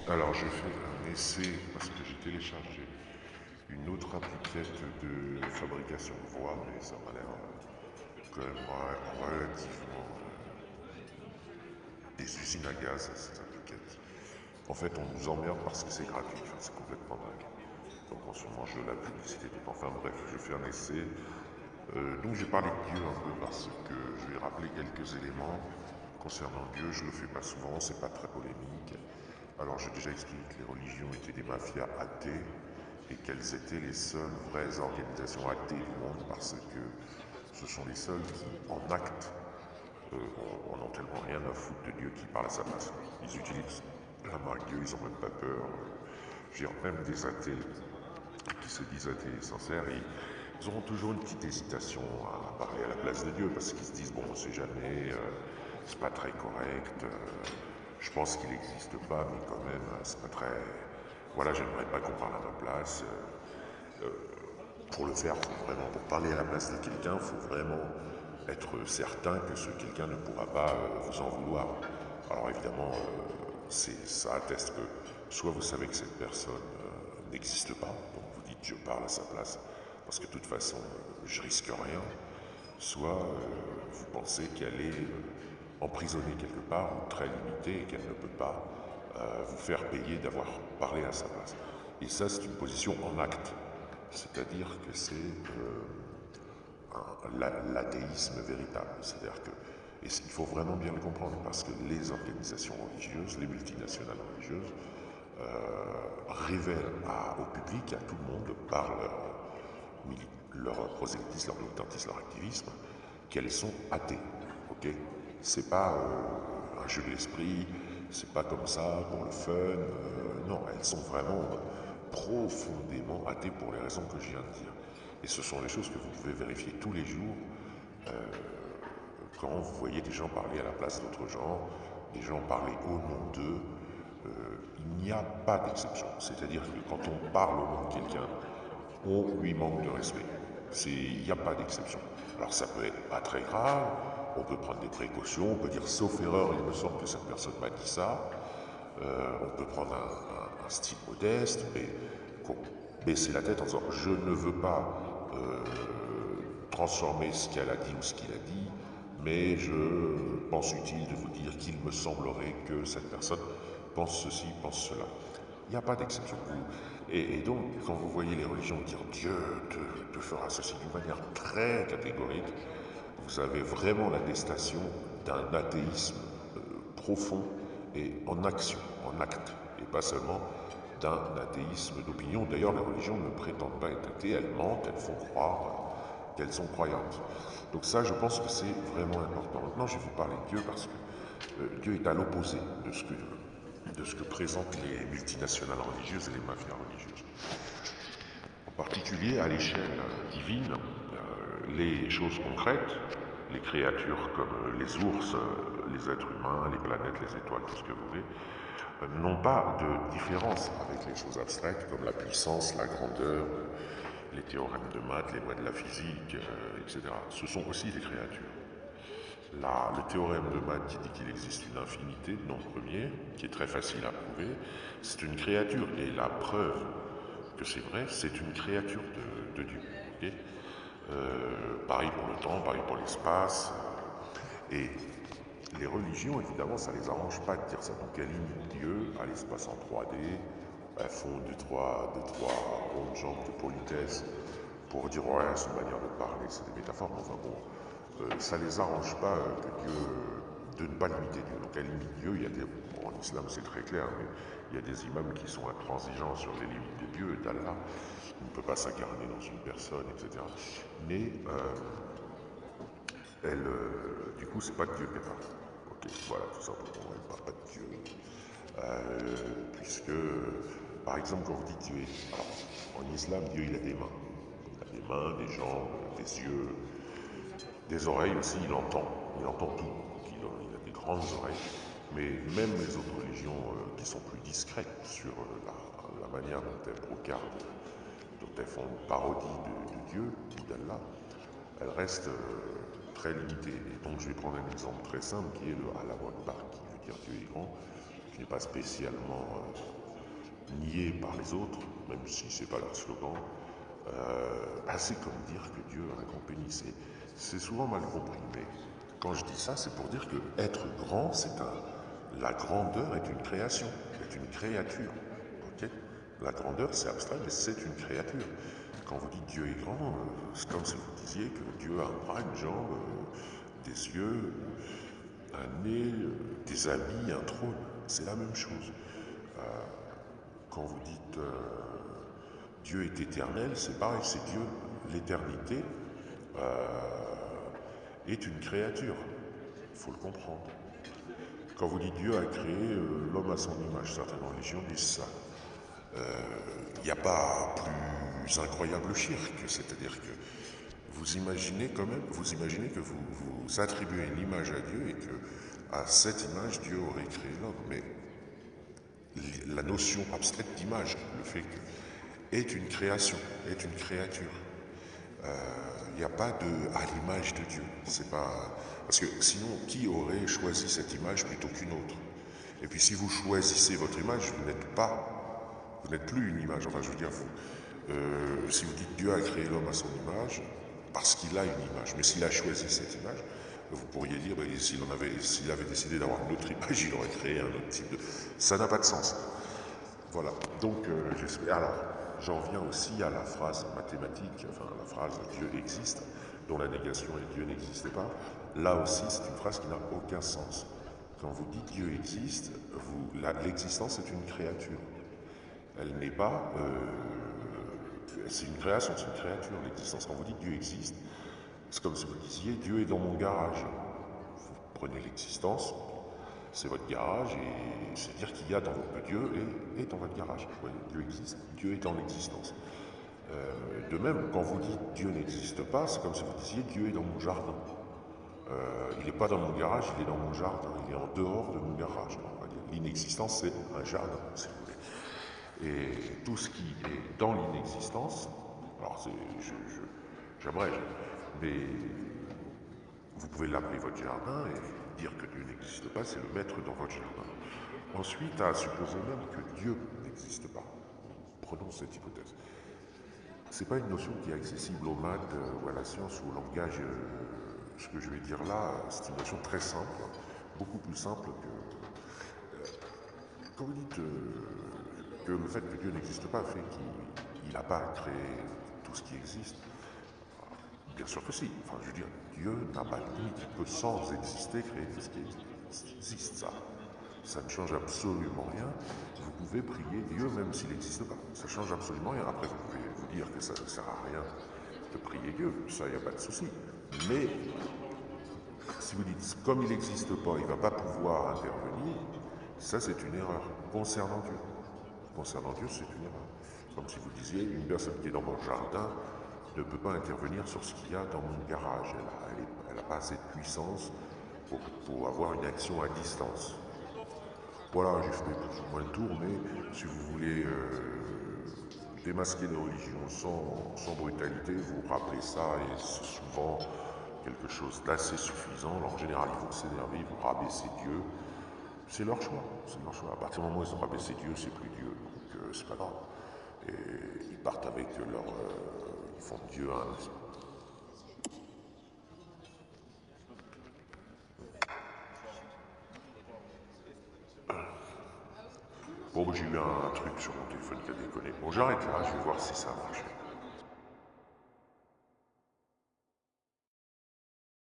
Alors, je fais un essai parce que j'ai téléchargé une autre appliquette de fabrication de voix, mais ça m'a l'air quand même relativement des usines à gaz, cette appliquette. En fait, on nous emmerde parce que c'est gratuit, enfin, c'est complètement dingue. Donc en ce moment, je la publicité tout. Enfin bref, je fais un essai. Donc j'ai parlé de Dieu un peu parce que je vais rappeler quelques éléments concernant Dieu. Je le fais pas souvent, c'est pas très polémique. Alors j'ai déjà expliqué que les religions étaient des mafias athées et qu'elles étaient les seules vraies organisations athées du monde parce que ce sont les seules qui, en acte, en ont tellement rien à foutre de Dieu qui parle à sa place. Ils utilisent la marque Dieu, ils n'ont même pas peur. J'ai même des athées qui se disent athées et sincères, et ils auront toujours une petite hésitation à parler à la place de Dieu parce qu'ils se disent bon, on sait jamais, c'est pas très correct, je pense qu'il n'existe pas, mais quand même, c'est pas très. Voilà, j'aimerais pas qu'on parle à ma place. Pour le faire, faut vraiment, pour parler à la place de quelqu'un, il faut vraiment être certain que ce quelqu'un ne pourra pas vous en vouloir. Alors évidemment, ça atteste que soit vous savez que cette personne n'existe pas, donc vous dites je parle à sa place, parce que de toute façon je risque rien, soit vous pensez qu'elle est emprisonnée quelque part ou très limitée et qu'elle ne peut pas vous faire payer d'avoir parlé à sa place. Et ça, c'est une position en acte, c'est-à-dire que c'est l'athéisme véritable. C'est-à-dire que, et il faut vraiment bien le comprendre, parce que les organisations religieuses, les multinationales religieuses, révèlent au public, à tout le monde, par leur prosélytisme, leur militantisme, leur activisme, qu'elles sont athées. Ok, c'est pas un jeu de l'esprit, c'est pas comme ça pour le fun. Non, elles sont vraiment profondément athées pour les raisons que je viens de dire. Et ce sont les choses que vous pouvez vérifier tous les jours quand vous voyez des gens parler à la place d'autres gens, des gens parler au nom d'eux. Il n'y a pas d'exception. C'est-à-dire que quand on parle au nom de quelqu'un, on lui manque de respect. Il n'y a pas d'exception. Alors ça peut être pas très grave, on peut prendre des précautions, on peut dire sauf erreur, il me semble que cette personne m'a dit ça. On peut prendre un style modeste, mais baisser la tête en disant je ne veux pas transformer ce qu'elle a dit ou ce qu'il a dit, mais je pense utile de vous dire qu'il me semblerait que cette personne pense ceci, pense cela. Il n'y a pas d'exception. Et donc, quand vous voyez les religions dire Dieu te fera ceci d'une manière très catégorique, vous avez vraiment l'attestation d'un athéisme profond et en action, en acte, et pas seulement d'un athéisme d'opinion. D'ailleurs, les religions ne prétendent pas être athées, elles mentent, elles font croire qu'elles sont croyantes. Donc ça, je pense que c'est vraiment important. Maintenant, je vais vous parler de Dieu parce que Dieu est à l'opposé de ce que présentent les multinationales religieuses et les mafias religieuses. En particulier, à l'échelle divine, les choses concrètes, les créatures comme les ours, les êtres humains, les planètes, les étoiles, tout ce que vous voulez, n'ont pas de différence avec les choses abstraites comme la puissance, la grandeur, les théorèmes de maths, les lois de la physique, etc. Ce sont aussi des créatures. Le théorème de maths qui dit qu'il existe une infinité de nombres premiers, qui est très facile à prouver, c'est une créature. Et la preuve que c'est vrai, c'est une créature de Dieu. Okay, pareil pour le temps, pareil pour l'espace. Et les religions, évidemment, ça les arrange pas de dire ça. Donc elles limitent Dieu à l'espace en 3D, elles font deux, trois rondes jambes de politesse pour dire ouais, c'est une manière de parler, c'est des métaphores. Mais enfin bon, ça les arrange pas que Dieu, de ne pas limiter Dieu. Donc elles limitent Dieu. Il y a des, bon, en islam c'est très clair, mais il y a des imams qui sont intransigeants sur les limites de Dieu, d'Allah. On ne peut pas s'incarner dans une personne, etc. Mais du coup, c'est pas Dieu qu'elle parle. Ok, voilà, tout simplement, elle parle pas de Dieu. Puisque, par exemple, quand vous dites Dieu est. Alors, en islam, Dieu, il a des mains. Il a des mains, des jambes, des yeux, des oreilles aussi, il entend. Il entend tout. Donc, il a des grandes oreilles. Mais même les autres religions qui sont plus discrètes sur la manière dont elles brocardent, dont elles font une parodie de Dieu, d'Allah, elles restent très limitées. Et donc je vais prendre un exemple très simple qui est le Allah Akbar, qui veut dire Dieu est grand, qui n'est pas spécialement nié par les autres, même si c'est pas leur slogan, c'est comme dire que Dieu a un grand pénis. C'est souvent mal compris, mais quand je dis ça, c'est pour dire que être grand, la grandeur est une création, est une créature. Ok. La grandeur, c'est abstrait, mais c'est une créature. Quand vous dites Dieu est grand, c'est comme si vous disiez que Dieu a un bras, une jambe, des yeux, un nez, des habits, un trône. C'est la même chose. Quand vous dites Dieu est éternel, c'est pareil, c'est Dieu. L'éternité est une créature. Il faut le comprendre. Quand vous dites Dieu a créé l'homme à son image, certaines religions disent ça. Il n'y a pas plus incroyable shirk, c'est-à-dire que vous imaginez que vous attribuez une image à Dieu et que à cette image Dieu aurait créé l'homme. Mais la notion abstraite d'image, le fait que est une création, est une créature. Il n'y a pas de à l'image de Dieu. C'est pas parce que sinon, qui aurait choisi cette image plutôt qu'une autre? Et puis si vous choisissez votre image, vous n'êtes plus une image. Enfin, je veux dire, si vous dites Dieu a créé l'homme à son image, parce qu'il a une image, mais s'il a choisi cette image, vous pourriez dire, s'il avait décidé d'avoir une autre image, il aurait créé un autre type de... Ça n'a pas de sens. Voilà, donc j'espère. Alors, j'en viens aussi à la phrase mathématique, enfin la phrase Dieu existe, dont la négation est Dieu n'existe pas. Là aussi, c'est une phrase qui n'a aucun sens. Quand vous dites Dieu existe, l'existence est une créature. Elle n'est pas... c'est une création, c'est une créature, l'existence. Quand vous dites Dieu existe, c'est comme si vous disiez Dieu est dans mon garage. Vous prenez l'existence, c'est votre garage, et c'est dire qu'il y a dans votre Dieu est dans votre garage. Vous voyez, Dieu existe, Dieu est dans l'existence. De même, quand vous dites Dieu n'existe pas, c'est comme si vous disiez Dieu est dans mon jardin. Il n'est pas dans mon garage, il est dans mon jardin, il est en dehors de mon garage. L'inexistence, c'est un jardin, si vous voulez. Et tout ce qui est dans l'inexistence, alors j'aimerais, mais vous pouvez l'appeler votre jardin et dire que Dieu n'existe pas, c'est le mettre dans votre jardin. Ensuite, à supposer même que Dieu n'existe pas. Prenons cette hypothèse. Ce n'est pas une notion qui est accessible aux maths ou à la science ou au langage. Ce que je vais dire là, c'est une notion très simple, beaucoup plus simple que... quand vous dites que le fait que Dieu n'existe pas fait qu'il n'a pas créé tout ce qui existe, bien sûr que si. Enfin, je veux dire, Dieu n'a pas de limite. Il peut sans exister créer tout ce qui existe. Ça ne change absolument rien. Vous pouvez prier Dieu même s'il n'existe pas. Ça ne change absolument rien. Après, vous pouvez vous dire que ça ne sert à rien de prier Dieu. Ça, il n'y a pas de souci. Mais si vous dites, comme il n'existe pas, il ne va pas pouvoir intervenir, ça, c'est une erreur. Concernant Dieu, c'est une erreur. Comme si vous disiez, une personne qui est dans mon jardin ne peut pas intervenir sur ce qu'il y a dans mon garage. Elle n'a pas assez de puissance pour avoir une action à distance. Voilà, j'ai fait plus ou moins le tour, mais si vous voulez démasquer les religions sans brutalité, vous rappelez ça, et c'est souvent quelque chose d'assez suffisant. Alors, en général, ils vont s'énerver, ils vont rabaisser Dieu. C'est leur choix, c'est leur choix. À partir du moment où ils ont rabaissé Dieu, c'est plus Dieu, donc c'est pas grave. Et ils partent avec ils font Dieu un... Bon, j'ai eu un truc sur mon téléphone qui a déconné. Bon, j'arrête là, je vais voir si ça marche.